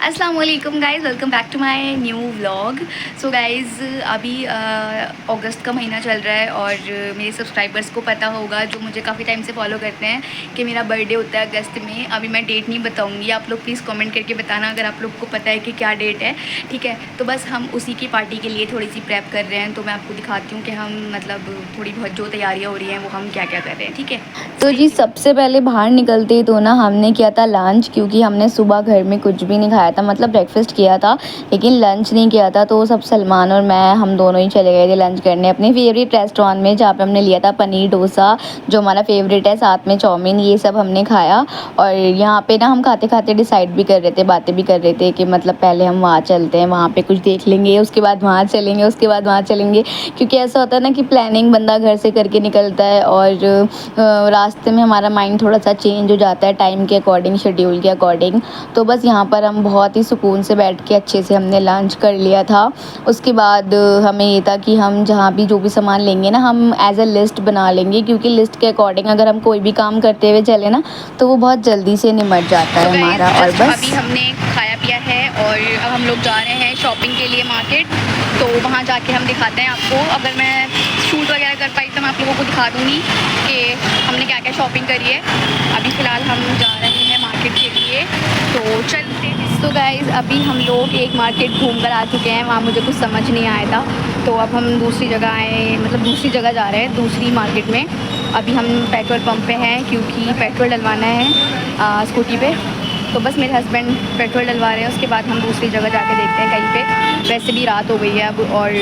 अस्सलाम वालेकुम guys, welcome back to my new vlog. So guys अभी अगस्त का महीना चल रहा है और मेरे सब्सक्राइबर्स को पता होगा जो मुझे काफ़ी टाइम से फॉलो करते हैं कि मेरा बर्थडे होता है अगस्त में। अभी मैं डेट नहीं बताऊंगी, आप लोग प्लीज़ कमेंट करके बताना अगर आप लोग को पता है कि क्या डेट है, ठीक है। तो बस हम उसी की पार्टी के लिए थोड़ी सी प्रेप कर रहे हैं, तो मैं आपको दिखाती हूँ कि हम मतलब थोड़ी बहुत जो तैयारियाँ हो रही हैं वो हम क्या क्या कर रहे हैं, ठीक है। तो जी सबसे पहले बाहर निकलते ही तो ना हमने किया था लंच, क्योंकि हमने सुबह घर में कुछ भी नहीं खाया था, मतलब ब्रेकफास्ट किया था लेकिन लंच नहीं किया था। तो सब सलमान और मैं हम दोनों ही चले गए थे लंच करने अपने फेवरेट रेस्टोरेंट में, जहाँ पे हमने लिया था पनीर डोसा जो हमारा फेवरेट है, साथ में चाउमीन, ये सब हमने खाया। और यहाँ पे ना हम खाते खाते डिसाइड भी कर रहे थे, बातें भी कर रहे थे कि मतलब पहले हम वहाँ चलते हैं, वहाँ पे कुछ देख लेंगे, उसके बाद वहाँ चलेंगे, उसके बाद वहाँ चलेंगे। क्योंकि ऐसा होता है ना कि प्लानिंग बंदा घर से करके निकलता है और रास्ते में हमारा माइंड थोड़ा सा चेंज हो जाता है टाइम के अकॉर्डिंग, शेड्यूल के अकॉर्डिंग। तो बस यहाँ पर हम बहुत ही सुकून से बैठ के अच्छे से हमने लंच कर लिया था। उसके बाद हमें ये था कि हम जहाँ भी जो भी सामान लेंगे ना, हम एज अ लिस्ट बना लेंगे, क्योंकि लिस्ट के अकॉर्डिंग अगर हम कोई भी काम करते हुए चले ना तो वो बहुत जल्दी से निमट जाता है हमारा। और जस्ट बस अभी हमने खाया पिया है और अब हम लोग जा रहे हैं शॉपिंग के लिए मार्केट। तो वहाँ जाके हम दिखाते हैं आपको, अगर मैं शूट वगैरह कर पाई तो मैं आप लोगों को दिखा दूँगी कि हमने क्या क्या शॉपिंग करी है। अभी फ़िलहाल हम जा रहे हैं मार्केट के लिए, तो चलते हैं। तो गाइज़ अभी हम लोग एक मार्केट घूम कर आ चुके हैं, वहाँ मुझे कुछ समझ नहीं आया था, तो अब हम दूसरी जगह आए, मतलब दूसरी जगह जा रहे हैं, दूसरी मार्केट में। अभी हम पेट्रोल पंप पे हैं क्योंकि पेट्रोल डलवाना है स्कूटी पे। तो बस मेरे हस्बैंड पेट्रोल डलवा रहे हैं, उसके बाद हम दूसरी जगह जाके देखते हैं कहीं पे। वैसे भी रात हो गई है अब और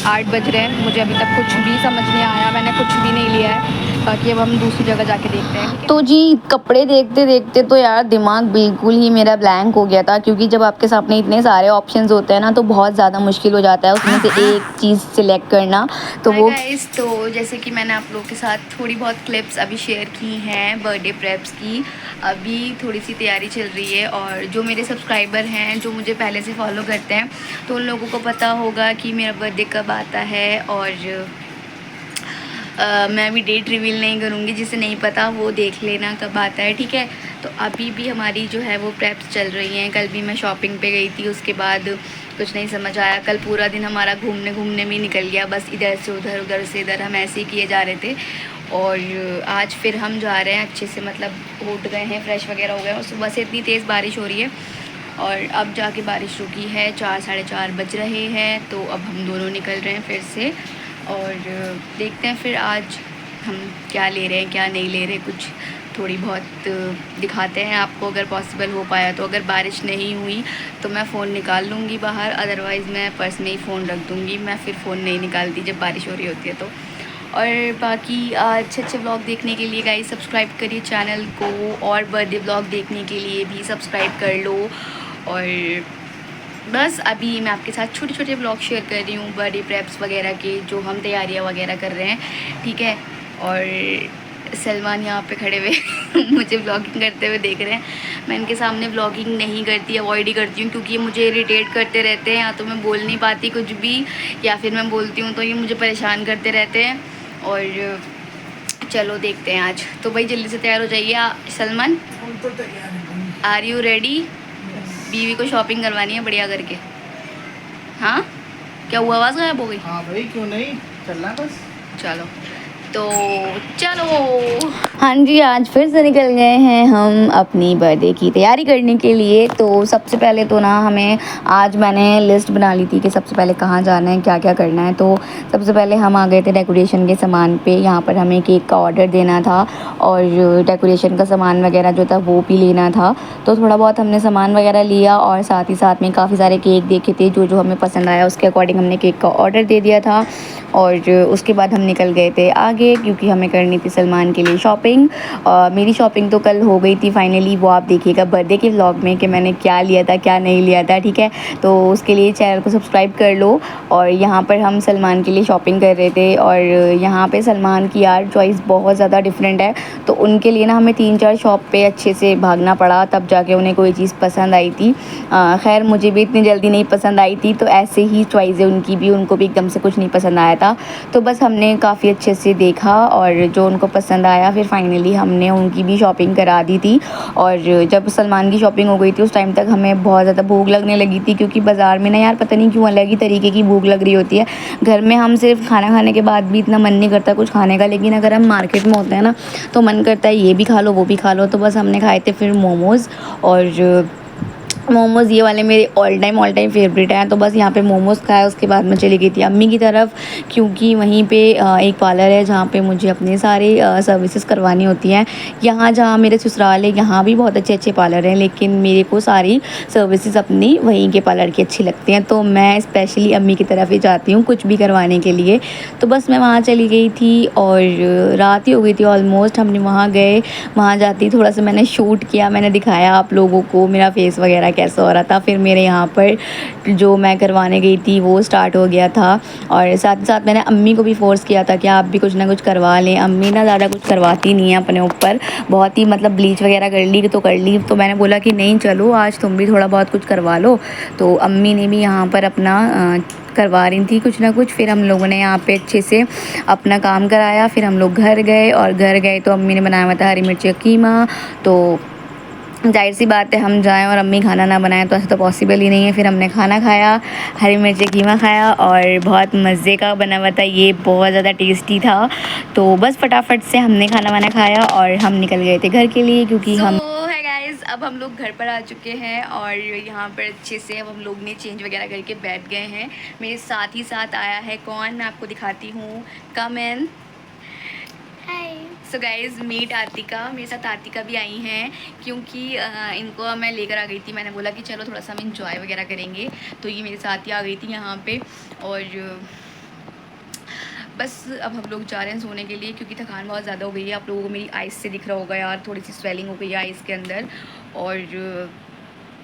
8 बज रहे हैं, मुझे अभी तक कुछ भी समझ नहीं आया, मैंने कुछ भी नहीं लिया है। बाकी अब हम दूसरी जगह जाके देखते हैं। तो जी कपड़े देखते देखते तो यार दिमाग बिल्कुल ही मेरा ब्लैंक हो गया था, क्योंकि जब आपके सामने इतने सारे ऑप्शंस होते हैं ना तो बहुत ज़्यादा मुश्किल हो जाता है उसमें से एक चीज़ सिलेक्ट करना। तो वो गाइस, तो जैसे कि मैंने आप लोगों के साथ थोड़ी बहुत क्लिप्स अभी शेयर की हैं बर्थडे प्रेप्स की। अभी थोड़ी सी तैयारी चल रही है और जो मेरे सब्सक्राइबर हैं जो मुझे पहले से फॉलो करते हैं तो उन लोगों को पता होगा कि मेरा बर्थडे कब आता है। और मैं अभी डेट रिवील नहीं करूँगी, जिसे नहीं पता वो देख लेना कब आता है, ठीक है। तो अभी भी हमारी जो है वो प्रेप्स चल रही हैं। कल भी मैं शॉपिंग पे गई थी, उसके बाद कुछ नहीं समझ आया। कल पूरा दिन हमारा घूमने घूमने में निकल गया, बस इधर से उधर उधर से इधर हम ऐसे ही किए जा रहे थे। और आज फिर हम जा रहे हैं अच्छे से, मतलब उठ गए हैं, फ्रेश वगैरह हो गए, और सुबह से इतनी तेज़ बारिश हो रही है और अब जाके बारिश रुकी है। 4 साढ़े 4 बज रहे हैं, तो अब हम दोनों निकल रहे हैं फिर से और देखते हैं फिर आज हम क्या ले रहे हैं क्या नहीं ले रहे, कुछ थोड़ी बहुत दिखाते हैं आपको अगर पॉसिबल हो पाया तो। अगर बारिश नहीं हुई तो मैं फ़ोन निकाल लूँगी बाहर, अदरवाइज़ मैं पर्स में ही फ़ोन रख दूँगी, मैं फिर फ़ोन नहीं निकालती जब बारिश हो रही होती है तो। और बाकी अच्छे अच्छे व्लॉग देखने के लिए गाइस सब्सक्राइब करिए चैनल को, और बर्थडे व्लॉग देखने के लिए भी सब्सक्राइब कर लो। और बस अभी मैं आपके साथ छोटे छोटे ब्लॉग शेयर कर रही हूँ बर्थडे प्रेप्स वगैरह के, जो हम तैयारियाँ वगैरह कर रहे हैं, ठीक है। और सलमान यहाँ पे खड़े हुए मुझे व्लॉगिंग करते हुए देख रहे हैं। मैं इनके सामने व्लॉगिंग नहीं करती, अवॉइड ही करती हूँ, क्योंकि ये मुझे इरिटेट करते रहते हैं, या तो मैं बोल नहीं पाती कुछ भी, या फिर मैं बोलती हूँ तो ये मुझे परेशान करते रहते हैं। और चलो देखते हैं आज। तो भाई जल्दी से तैयार हो जाइए सलमान, आर यू रेडी? बीवी को शॉपिंग करवानी है बढ़िया करके। हाँ क्या हुआ, आवाज़ गायब हो गई? हाँ भाई क्यों नहीं, चलना बस। चलो तो चलो। हाँ जी, आज फिर से निकल गए हैं हम अपनी बर्थडे की तैयारी करने के लिए। तो सबसे पहले तो ना हमें आज मैंने लिस्ट बना ली थी कि सबसे पहले कहाँ जाना है, क्या क्या करना है। तो सबसे पहले हम आ गए थे डेकोरेशन के सामान पे। यहाँ पर हमें केक का ऑर्डर देना था और डेकोरेशन का सामान वगैरह जो था वो भी लेना था। तो थोड़ा बहुत हमने सामान वगैरह लिया और साथ ही साथ में काफ़ी सारे केक देखे थे, जो जो हमें पसंद आया उसके अकॉर्डिंग हमने केक का ऑर्डर दे दिया था। और उसके बाद हम निकल गए थे आगे, क्योंकि हमें करनी थी सलमान के लिए शॉपिंग। मेरी शॉपिंग तो कल हो गई थी फाइनली, वो आप देखिएगा बर्थडे के व्लॉग में कि मैंने क्या लिया था क्या नहीं लिया था, ठीक है। तो उसके लिए चैनल को सब्सक्राइब कर लो। और यहाँ पर हम सलमान के लिए शॉपिंग कर रहे थे, और यहाँ पे सलमान की यार चॉइस बहुत ज़्यादा डिफरेंट है, तो उनके लिए ना हमें 3-4 शॉप पे अच्छे से भागना पड़ा, तब जाके उन्हें कोई चीज़ पसंद आई थी। खैर मुझे भी इतनी जल्दी नहीं पसंद आई थी, तो ऐसे ही चॉइस है उनकी भी, उनको भी एकदम से कुछ नहीं पसंद आया था। तो बस हमने काफ़ी अच्छे से देख देखा और जो उनको पसंद आया, फिर फाइनली हमने उनकी भी शॉपिंग करा दी थी। और जब सलमान की शॉपिंग हो गई थी उस टाइम तक हमें बहुत ज़्यादा भूख लगने लगी थी, क्योंकि बाज़ार में ना यार पता नहीं क्यों अलग ही तरीके की भूख लग रही होती है। घर में हम सिर्फ खाना खाने के बाद भी इतना मन नहीं करता कुछ खाने का, लेकिन अगर हम मार्केट में होते हैं ना तो मन करता है ये भी खा लो वो भी खा लो। तो बस हमने खाए थे फिर मोमोज़, और मोमोज़ ये वाले मेरे ऑल टाइम फेवरेट हैं। तो बस यहाँ पे मोमोज़ खाया, उसके बाद मैं चली गई थी अम्मी की तरफ, क्योंकि वहीं पे एक पार्लर है जहाँ पे मुझे अपने सारे सर्विसेज करवानी होती हैं। यहाँ जहाँ मेरे ससुराल है यहाँ भी बहुत अच्छे अच्छे पार्लर हैं, लेकिन मेरे को सारी सर्विसेज अपनी वहीं के पार्लर की अच्छी लगती हैं। तो मैं स्पेशली अम्मी की तरफ ही जाती हूँ कुछ भी करवाने के लिए। तो बस मैं वहाँ चली गई थी और रात ही हो गई थी ऑलमोस्ट। हमने वहाँ गए, वहाँ जाती थोड़ा सा मैंने शूट किया, मैंने दिखाया आप लोगों को मेरा फेस वगैरह कैसा हो रहा था। फिर मेरे यहाँ पर जो मैं करवाने गई थी वो स्टार्ट हो गया था, और साथ ही साथ मैंने अम्मी को भी फ़ोर्स किया था कि आप भी कुछ ना कुछ करवा लें। अम्मी ना ज़्यादा कुछ करवाती नहीं है अपने ऊपर, बहुत ही मतलब ब्लीच वगैरह कर ली तो कर ली। तो मैंने बोला कि नहीं चलो आज तुम भी थोड़ा बहुत कुछ करवा लो। तो अम्मी ने भी यहाँ पर अपना करवा रही थी कुछ ना कुछ। फिर हम लोगों ने यहाँ पे अच्छे से अपना काम कराया। फिर हम लोग घर गए, और घर गए तो अम्मी ने बनाया हुआ था हरी मिर्ची का कीमा। तो जाहिर सी बात है हम जाएं और अम्मी खाना ना बनाएं तो ऐसा तो पॉसिबल ही नहीं है। फिर हमने खाना खाया, हरी मिर्ची कीमा खाया, और बहुत मज़े का बना हुआ था, ये बहुत ज़्यादा टेस्टी था। तो बस फटाफट से हमने खाना वाना खाया और हम निकल गए थे घर के लिए, क्योंकि हम है गाइस, अब हम लोग घर पर आ चुके हैं और यहाँ पर अच्छे से अब हम लोग ने चेंज वगैरह करके बैठ गए हैं। मेरे साथ ही साथ आया है कौन, मैं आपको दिखाती हूँ, कम इन। सो गाइज़ मीट आतिका, मेरे साथ आतिका भी आई हैं, क्योंकि इनको मैं लेकर आ गई थी। मैंने बोला कि चलो थोड़ा सा हम इंजॉय वगैरह करेंगे, तो ये मेरे साथ ही आ गई थी यहाँ पे। और बस अब हम लोग जा रहे हैं सोने के लिए, क्योंकि थकान बहुत ज़्यादा हो गई है। आप लोगों को मेरी आइज़ से दिख रहा होगा यार, थोड़ी सी स्वेलिंग हो गई है आइज़ के अंदर, और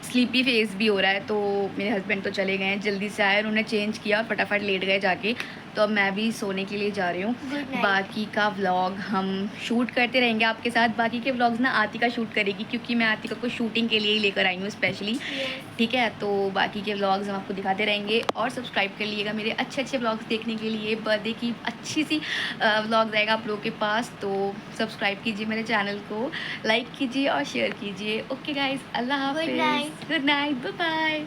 स्लीपी फेस भी हो रहा है। तो मेरे हस्बैंड तो चले गए हैं, जल्दी से आए, उन्होंने चेंज किया, फटाफट लेट गए जाके। तो अब मैं भी सोने के लिए जा रही हूँ। बाकी का व्लॉग हम शूट करते रहेंगे आपके साथ। बाकी के व्लॉग्स ना आतिका शूट करेगी, क्योंकि मैं आतिका को शूटिंग के लिए ही लेकर आई हूँ स्पेशली। ठीक है, तो बाकी के व्लॉग्स हम आपको दिखाते रहेंगे, और सब्सक्राइब कर लीजिएगा मेरे अच्छे अच्छे व्लॉग्स देखने के लिए। बर्थडे की अच्छी सी व्लॉग आएगा आप लोगों के पास, तो सब्सक्राइब कीजिए मेरे चैनल को, लाइक कीजिए और शेयर कीजिए। ओके गाइज, अल्लाह हाफिज़, गुड नाइट, बाय बाय।